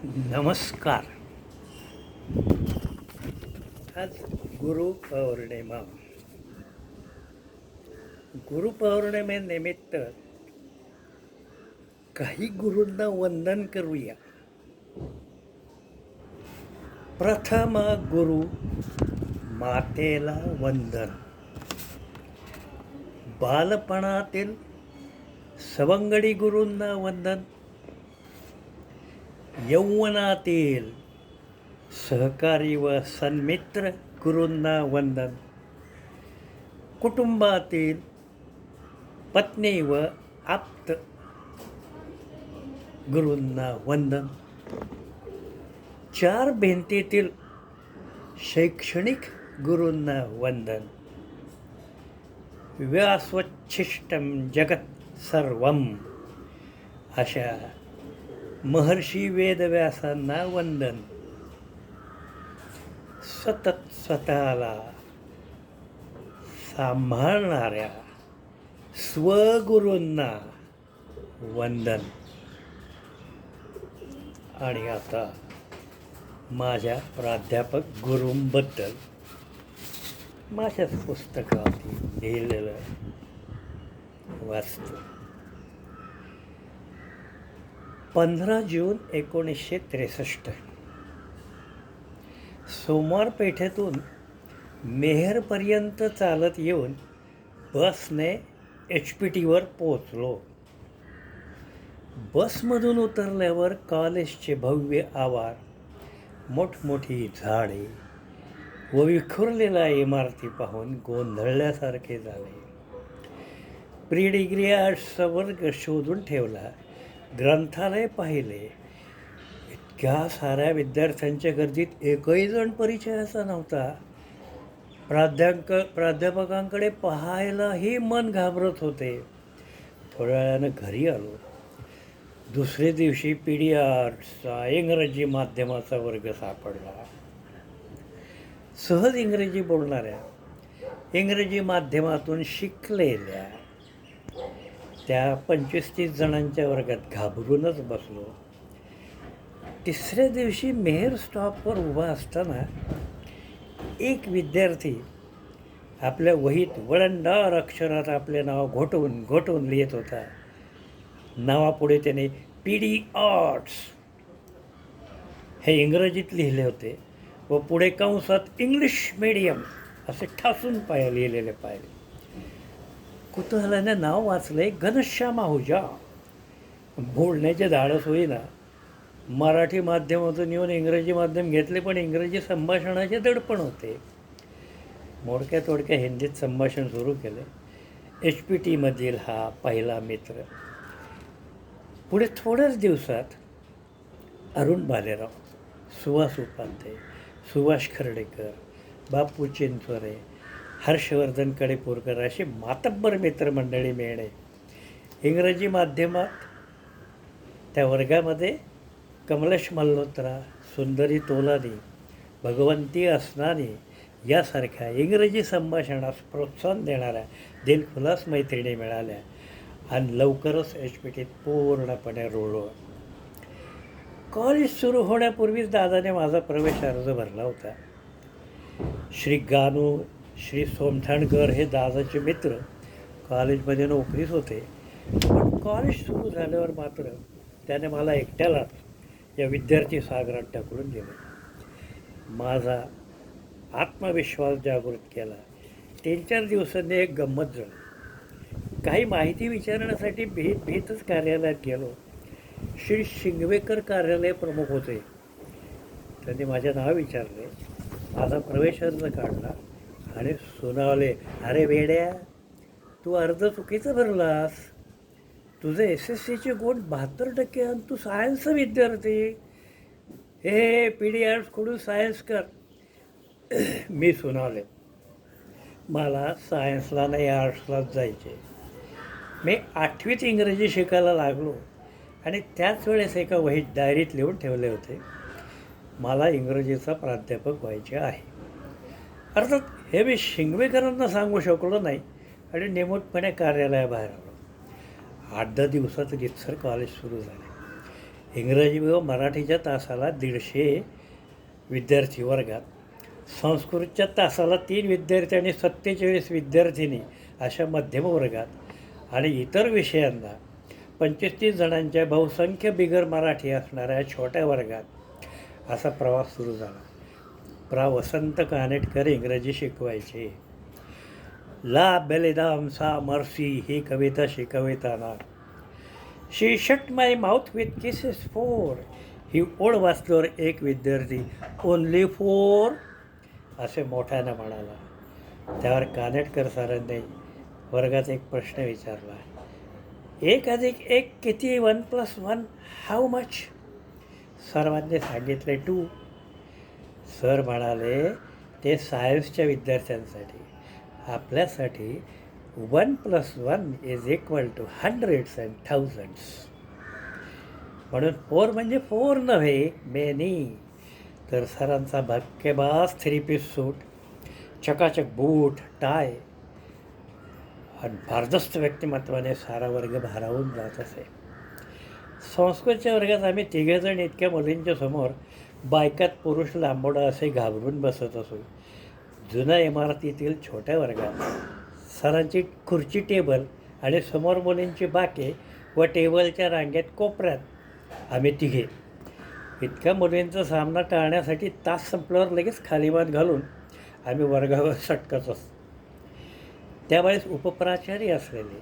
नमस्कार. आज गुरुपौर्णिमा. गुरुपौर्णिमेनिमित्त काही गुरूंना वंदन करूया. प्रथम गुरु मातेला वंदन. बालपणातील सवंगडी गुरूंना वंदन. यौवनातील सहकारी व सन्मित्र गुरूंना वंदन. कुटुंबातील पत्नी व आप्त गुरूंना वंदन. चार भिंतीतील शैक्षणिक गुरूंना वंदन. व्यासोच्छिष्टं जगत सर्वम अशा महर्षी वेदव्यासांना वंदन. सतत स्वतःला सांभाळणाऱ्या स्वगुरूंना वंदन. आणि आता माझ्या प्राध्यापक गुरूंबद्दल माझ्याच पुस्तकात लिहिलेलं वाचतो. 15 जून 1963 सोमवार पेठेतून मेहरपर्यंत चालत येऊन बसने HPTवर पोचलो. बसमधून उतरल्यावर कॉलेजचे भव्य आवार, मोठमोठी झाडे व विखुरलेल्या इमारती पाहून गोंधळल्यासारखे झाले. प्री डिग्री आर्ट्सचा वर्ग शोधून ठेवला. ग्रंथालय पाहिले. इतक्या साऱ्या विद्यार्थ्यांच्या गर्दीत एकही जण परिचयाचा नव्हता. प्राध्यापकांकडे पाहायलाही मन घाबरत होते. थोड्या वेळानं घरी आलो. दुसरे दिवशी PD आर्ट्सचा इंग्रजी माध्यमाचा वर्ग सापडला. सहज इंग्रजी बोलणाऱ्या, इंग्रजी माध्यमातून शिकलेल्या त्या 25-30 जणांच्या वर्गात घाबरूनच बसलो. तिसऱ्या दिवशी मेहर स्टॉपवर उभा असताना एक विद्यार्थी आपल्या वहीत वळणदार अक्षरात आपले नाव घोटवून लिहित होता. नावापुढे त्याने PD आर्ट्स हे इंग्रजीत लिहिले होते व पुढे कंसात इंग्लिश मीडियम असे ठासून लिहिलेले पाहिले. कुतूहलाने नाव वाचले. घनश्याम आहुजा. बोलण्याचे धाडस होईना. मराठी माध्यमातून येऊन इंग्रजी माध्यम घेतले, पण इंग्रजी संभाषणाचे दडपण होते. मोडक्या तोडक्या हिंदीत संभाषण सुरू केले. HPTमधील हा पहिला मित्र. पुढे थोड्याच दिवसात अरुण भालेराव, सुहास उपाध्ये, सुभाष खर्डेकर, बापू चिंचोरे, हर्षवर्धन कडेपूरकर अशी मातब्बर मित्रमंडळी मिळणे. इंग्रजी माध्यमात त्या वर्गामध्ये कमलेश मल्होत्रा, सुंदरी तोलानी, भगवंती असनानी यासारख्या इंग्रजी संभाषणास प्रोत्साहन देणाऱ्या दिलखुलास मैत्रिणी मिळाल्या आणि लवकरच HPTत पूर्णपणे रुळलो. कॉलेज सुरू होण्यापूर्वीच दादाने माझा प्रवेश अर्ज भरला होता. श्री गानू, श्री सोमठाणकर हे दादाचे मित्र कॉलेजमध्ये नोकरीच होते. पण कॉलेज सुरू झाल्यावर मात्र त्याने मला एकट्यालाच या विद्यार्थी सागरात ढकलून दिले. माझा आत्मविश्वास जागृत केला. 3-4 दिवसांनी एक गंमत झाली. काही माहिती विचारण्यासाठी भीतच कार्यालयात गेलो. श्री शिंगवेकर कार्यालय प्रमुख होते. त्यांनी माझे नाव विचारले, माझा प्रवेश अर्ज काढला आणि सुनावले, अरे वेड्या, तू अर्ज चुकीचं भरलास. तुझे SSCचे गुण 72% आणि तू सायन्सचा विद्यार्थी. हे PD आर्ट्स कडून सायन्स कर. मी सुनावले, मला सायन्सला नाही आर्ट्सलाच जायचे. मी 8वीत इंग्रजी शिकायला लागलो आणि त्याच वेळेस एका वहीत डायरीत लिहून ठेवले होते, मला इंग्रजीचा प्राध्यापक व्हायचे आहे. अर्थात हे मी शिंगवेकरांना सांगू शकलो नाही आणि निमूटपणे कार्यालयाबाहेर आलो. 8-10 दिवसात रितसर कॉलेज सुरू झाले. इंग्रजी व मराठीच्या तासाला 150 विद्यार्थी वर्गात, संस्कृतच्या तासाला 3 विद्यार्थी आणि 47 विद्यार्थिनी अशा मध्यम वर्गात आणि इतर विषयांना 25-30 जणांच्या बहुसंख्य बिगर मराठी असणाऱ्या छोट्या वर्गात असा प्रवास सुरू झाला. वसंत कानेटकर इंग्रजी शिकवायचे. ला बेलेदाम सा मर्सी ही कविता शिकविताना she shut my mouth with kisses four ही ओळ वाचल्यावर एक विद्यार्थी ओनली 4 असे मोठ्यानं म्हणाला. त्यावर कानेटकर सरांनी वर्गात एक प्रश्न विचारला, 1+1 किती? 1+1 हाऊ मच? सर्वांनी सांगितले 2. सर म्हणाले, ते सायन्सच्या विद्यार्थ्यांसाठी, आपल्यासाठी 1+1 is equal to hundreds and thousands. म्हणून 4 म्हणजे 4 नव्हे, मेनी. तर सरांचा भक्केबाज 3 पीस सूट, चकाचक बूट, टाय आणि भारदस्त व्यक्तिमत्वाने सारा वर्ग भारावून जात असे. संस्कृतच्या वर्गात आम्ही 3 जण इतक्या मुलींच्या समोर बायकात पुरुष लांबोडा असे घाबरून बसत असो. जुन्या इमारतीतील छोट्या वर्गात सरांची खुर्ची टेबल आणि समोर मुलींची बाके व टेबलच्या रांगेत कोपऱ्यात आम्ही 3. इतक्या मुलींचा सामना टाळण्यासाठी तास संपल्यावर लगेच खालीमान घालून आम्ही वर्गावर सटकत असतो. त्यावेळेस उपप्राचार्य असलेले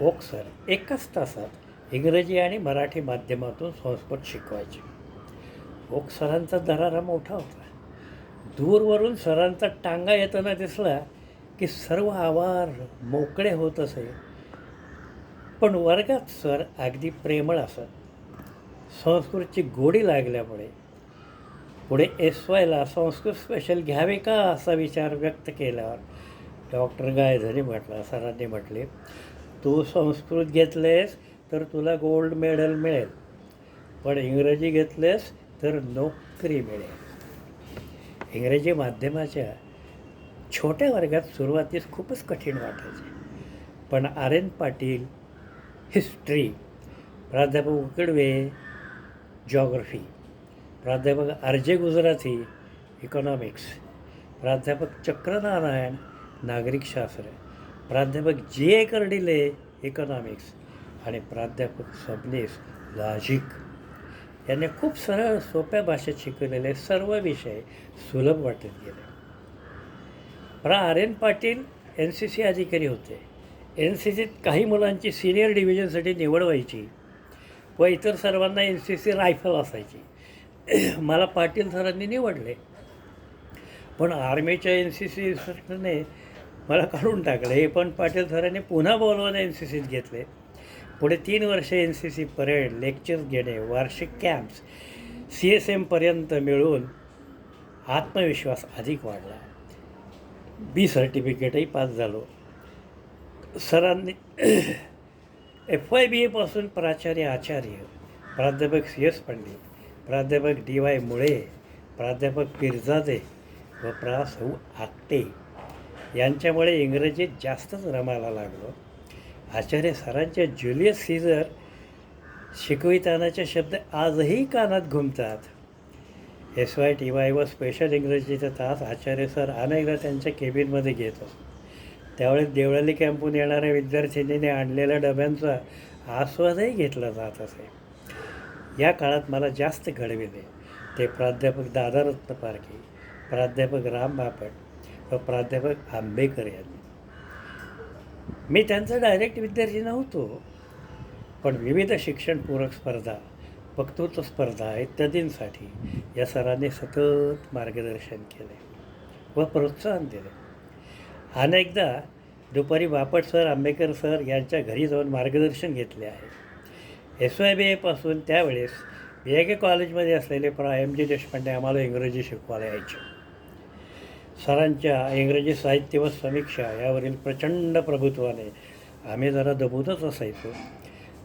ओक सर एकाच तासात इंग्रजी आणि मराठी माध्यमातून संस्कृत शिकवायचे. ओक सरांचा दरारा मोठा होता. दूरवरून सरांचा टांगा येताना दिसला की सर्व आवार मोकळे होत असे. पण वर्गात सर अगदी प्रेमळ असत. संस्कृतची गोडी लागल्यामुळे पुढे SYला संस्कृत स्पेशल घ्यावे का असा विचार व्यक्त केल्यावर डॉक्टर गायधनी सरांनी म्हटले, तू संस्कृत घेतलेस तर तुला गोल्ड मेडल मिळेल, पण इंग्रजी घेतलेस तर नोकरी मिळेल. इंग्रजी माध्यमाच्या छोट्या वर्गात सुरुवातीस खूपच कठीण वाटायचे. पण RN पाटील हिस्ट्री, प्राध्यापक उकडवे जॉग्रफी, प्राध्यापक RJ गुजराती इकॉनॉमिक्स, प्राध्यापक चक्रनारायण नागरिकशास्त्र, प्राध्यापक GA कर्डिले इकॉनॉमिक्स आणि प्राध्यापक सबनीस लॉजिक यांनी खूप सरळ सोप्या भाषेत शिकवलेले सर्व विषय सुलभ वाटत गेले. RN पाटील NCC अधिकारी होते. NCCत काही मुलांची सिनियर डिव्हिजनसाठी निवड व्हायची व इतर सर्वांना NCC रायफल असायची. मला पाटील सरांनी निवडले, पण आर्मीच्या NCC इन्स्ट्रक्टरने मला काढून टाकले. पण पाटील सरांनी पुन्हा बोलवून NCCत घेतले. पुढे 3 वर्षे NCC परेड, लेक्चर्स घेणे, वार्षिक कॅम्प्स, CSMपर्यंत मिळून आत्मविश्वास अधिक वाढला. B सर्टिफिकेटही पास झालो. सरांनी FYBAपासून प्राचार्य आचार्य, प्राध्यापक CS पंडित, प्राध्यापक DY मुळे, प्राध्यापक पिरजादे व सौ आकटे यांच्यामुळे इंग्रजीत जास्तच रमायला लागलो. आचार्य सरांच्या ज्युलियस सीझर शिकवितानाचे शब्द आजही कानात घुमतात. SY TY व स्पेशल इंग्रजीचा तास आचार्य सर अनेकदा त्यांच्या केबिनमध्ये घेत असत. त्यावेळेस देवळाली कॅम्पून येणाऱ्या विद्यार्थिनीने आणलेल्या डब्यांचा आस्वादही घेतला जात असे. या काळात मला जास्त घडविले ते प्राध्यापक दादारत्न पारखे, प्राध्यापक राम बापट व प्राध्यापक आंबेकर यांनी. मी त्यांचा डायरेक्ट विद्यार्थी नव्हतो, पण विविध शिक्षणपूरक स्पर्धा, वक्तृत्व स्पर्धा इत्यादींसाठी या सरांनी सतत मार्गदर्शन केले व प्रोत्साहन दिले. अनेकदा दुपारी बापट सर, आंबेकर सर यांच्या घरी जाऊन मार्गदर्शन घेतले आहे. SYBAपासून त्यावेळेस BA कॉलेजमध्ये असलेले MG देशपांडे आम्हाला इंग्रजी शिकवायला यायचे. सरांच्या इंग्रजी साहित्य व समीक्षा यावरील प्रचंड प्रभुत्वाने आम्ही जरा दबूनच असायचो.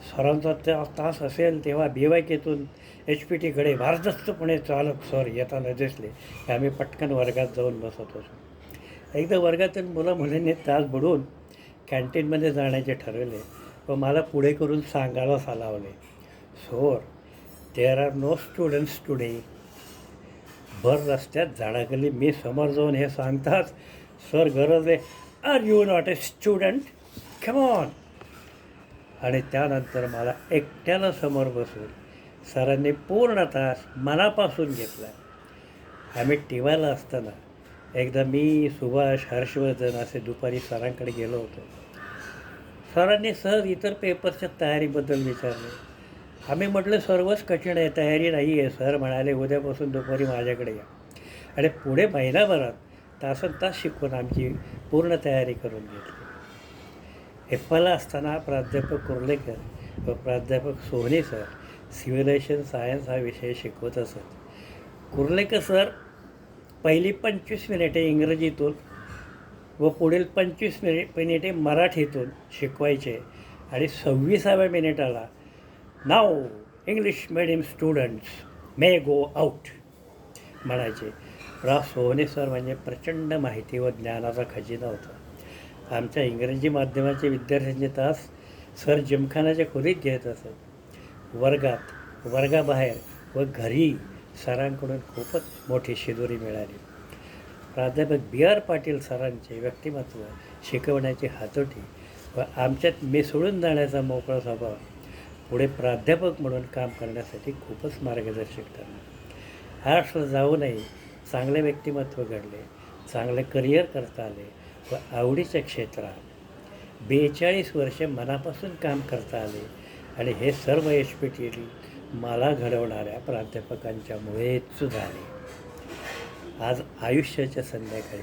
सरांचा त्या तास असेल तेव्हा BYKतून HPTकडे भारदस्तपणे चालक सर येताना दिसले की आम्ही पटकन वर्गात जाऊन बसत होतो. एकदा वर्गातील मुलींनी तास बुडवून कॅन्टीनमध्ये जाण्याचे ठरवले व मला पुढे करून सांगायला लावले, sir there are no students today. भर रस्त्यात झाडाखाली मी समोर जाऊन हे सांगतात, सर गरज आहे, are you not a student, come on. आणि त्यानंतर मला एकट्याला समोर बसून सरांनी पूर्ण तास मनापासून घेतला. आम्ही टीवायला असताना एकदा मी, सुभाष, हर्षवर्धन असे दुपारी सरांकडे गेलो होतो. सरांनी सहज इतर पेपरच्या तयारीबद्दल विचारले. आम्ही म्हटलं सर्वच कठीण आहे, तयारी नाही आहे. सर म्हणाले उद्यापासून दुपारी माझ्याकडे या. आणि पुढे महिनाभरात तासन तास शिकवून आमची पूर्ण तयारी करून घेतली. एफला असताना प्राध्यापक कुर्लेकर व प्राध्यापक सोहनी सर सिव्हिलायझेशन सायन्स हा विषय शिकवत असत. कुर्लेकर सर पहिली 25 मिनिटे इंग्रजीतून व पुढील 25 मिनिटे मराठीतून शिकवायचे आणि 26व्या मिनिटाला नाव English medium students may go out म्हणायचे. सोहने सर म्हणजे प्रचंड माहिती व ज्ञानाचा खजिना होता. आमच्या इंग्रजी माध्यमाचे विद्यार्थ्यांचे तास सर जिमखानाच्या खोलीत घेत असत. वर्गात, वर्गाबाहेर व घरी सरांकडून खूपच मोठी शिदोरी मिळाली. प्राध्यापक बी आर पाटील सरांचे व्यक्तिमत्व, शिकवण्याची हातोटी व आमच्यात मिसळून जाण्याचा मोकळा स्वभाव पुढे प्राध्यापक म्हणून काम करण्यासाठी खूपच मार्गदर्शक ठरले. आर्ट्सला जाऊनही चांगले व्यक्तिमत्व घडले, चांगले करिअर करता आले व आवडीच्या क्षेत्रात 42 वर्षे मनापासून काम करता आले. आणि हे सर्व यशपेटी मला घडवणाऱ्या प्राध्यापकांच्यामुळेच झाले. आज आयुष्याच्या संध्याकाळी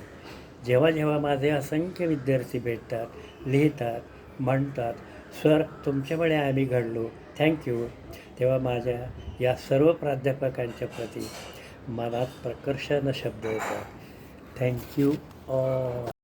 जेव्हा जेव्हा माझे असंख्य विद्यार्थी भेटतात, लिहितात, म्हणतात, सर तुमच्यामुळे आम्ही घडलो, थँक्यू, तेव्हा माझ्या या सर्व प्राध्यापकांच्या प्रती मनात प्रकर्षानं शब्द येतात. Thank you all.